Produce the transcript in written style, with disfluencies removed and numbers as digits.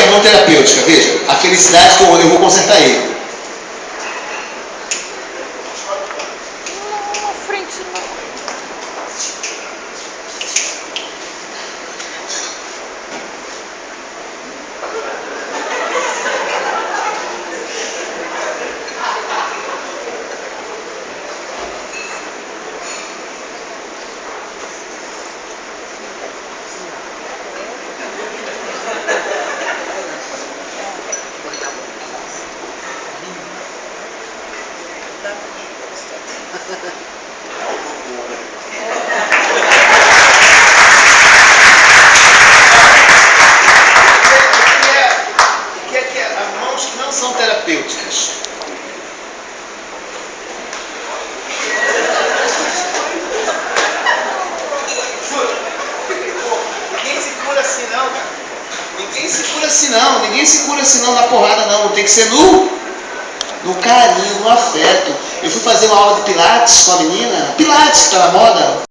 não terapêutica, veja, a felicidade que eu vou consertar ele. Não, na frente não. Mãos que não são terapêuticas. Ninguém se cura assim não, cara. Ninguém se cura assim não. Ninguém se cura assim não na porrada não. Tem que ser no carinho, no afeto. Eu fui fazer uma aula de pilates com a menina. Pilates, que tá na moda.